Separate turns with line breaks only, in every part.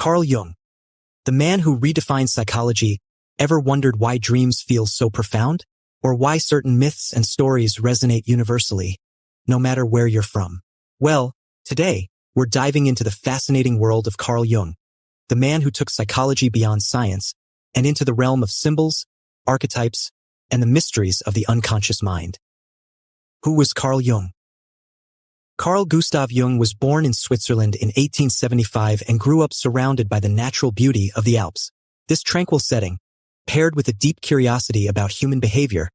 Carl Jung, the man who redefined psychology, ever wondered why dreams feel so profound? Or why certain myths and stories resonate universally, no matter where you're from? Well, today, we're diving into the fascinating world of Carl Jung, the man who took psychology beyond science and into the realm of symbols, archetypes, and the mysteries of the unconscious mind. Who was Carl Jung? Carl Gustav Jung was born in Switzerland in 1875 and grew up surrounded by the natural beauty of the Alps. This tranquil setting, paired with a deep curiosity about human behavior,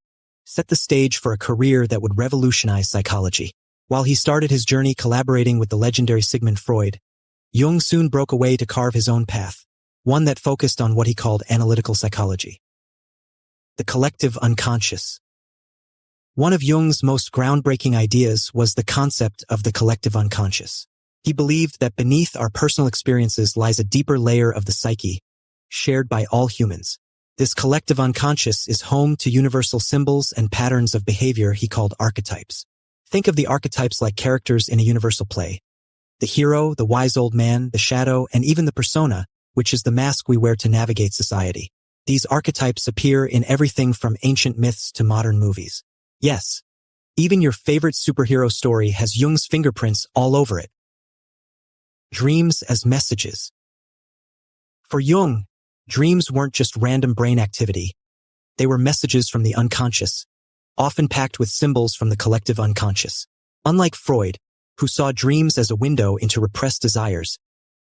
set the stage for a career that would revolutionize psychology. While he started his journey collaborating with the legendary Sigmund Freud, Jung soon broke away to carve his own path, one that focused on what he called analytical psychology. The collective unconscious. One of Jung's most groundbreaking ideas was the concept of the collective unconscious. He believed that beneath our personal experiences lies a deeper layer of the psyche, shared by all humans. This collective unconscious is home to universal symbols and patterns of behavior he called archetypes. Think of the archetypes like characters in a universal play. The hero, the wise old man, the shadow, and even the persona, which is the mask we wear to navigate society. These archetypes appear in everything from ancient myths to modern movies. Yes, even your favorite superhero story has Jung's fingerprints all over it. Dreams as messages. For Jung, dreams weren't just random brain activity. They were messages from the unconscious, often packed with symbols from the collective unconscious. Unlike Freud, who saw dreams as a window into repressed desires,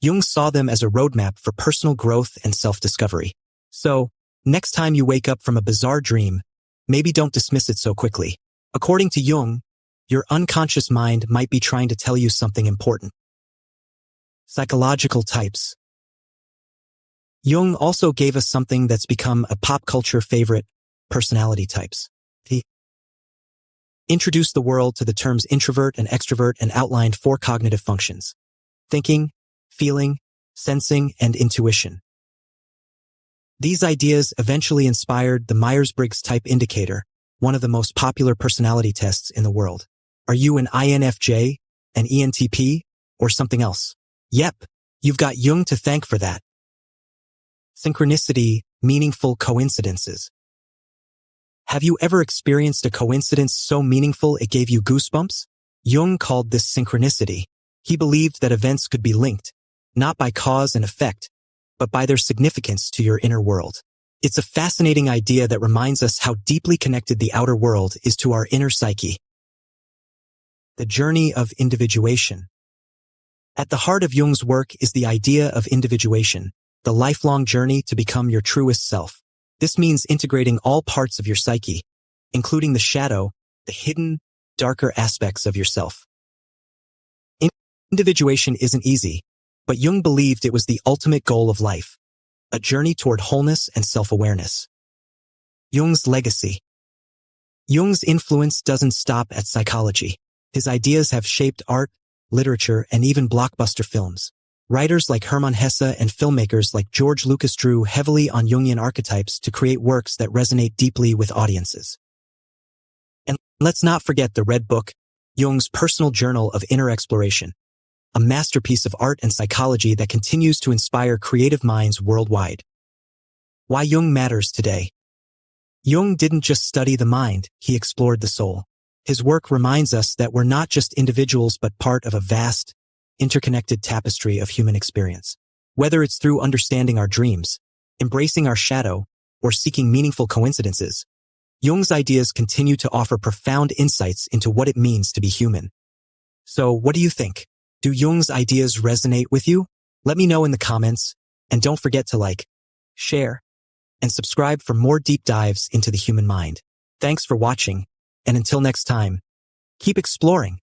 Jung saw them as a roadmap for personal growth and self-discovery. So, next time you wake up from a bizarre dream, maybe don't dismiss it so quickly. According to Jung, your unconscious mind might be trying to tell you something important. Psychological types. Jung also gave us something that's become a pop culture favorite, personality types. He introduced the world to the terms introvert and extrovert and outlined 4 cognitive functions: thinking, feeling, sensing, and intuition. These ideas eventually inspired the Myers-Briggs Type Indicator, one of the most popular personality tests in the world. Are you an INFJ, an ENTP, or something else? Yep, you've got Jung to thank for that. Synchronicity, meaningful coincidences. Have you ever experienced a coincidence so meaningful it gave you goosebumps? Jung called this synchronicity. He believed that events could be linked, not by cause and effect, but by their significance to your inner world. It's a fascinating idea that reminds us how deeply connected the outer world is to our inner psyche. The journey of individuation. At the heart of Jung's work is the idea of individuation, the lifelong journey to become your truest self. This means integrating all parts of your psyche, including the shadow, the hidden, darker aspects of yourself. Individuation isn't easy, but Jung believed it was the ultimate goal of life, a journey toward wholeness and self-awareness. Jung's legacy. Jung's influence doesn't stop at psychology. His ideas have shaped art, literature, and even blockbuster films. Writers like Hermann Hesse and filmmakers like George Lucas drew heavily on Jungian archetypes to create works that resonate deeply with audiences. And let's not forget the Red Book, Jung's personal journal of inner exploration, a masterpiece of art and psychology that continues to inspire creative minds worldwide. Why Jung matters today. Jung didn't just study the mind, he explored the soul. His work reminds us that we're not just individuals but part of a vast, interconnected tapestry of human experience. Whether it's through understanding our dreams, embracing our shadow, or seeking meaningful coincidences, Jung's ideas continue to offer profound insights into what it means to be human. So, what do you think? Do Jung's ideas resonate with you? Let me know in the comments, and don't forget to like, share, and subscribe for more deep dives into the human mind. Thanks for watching, and until next time, keep exploring.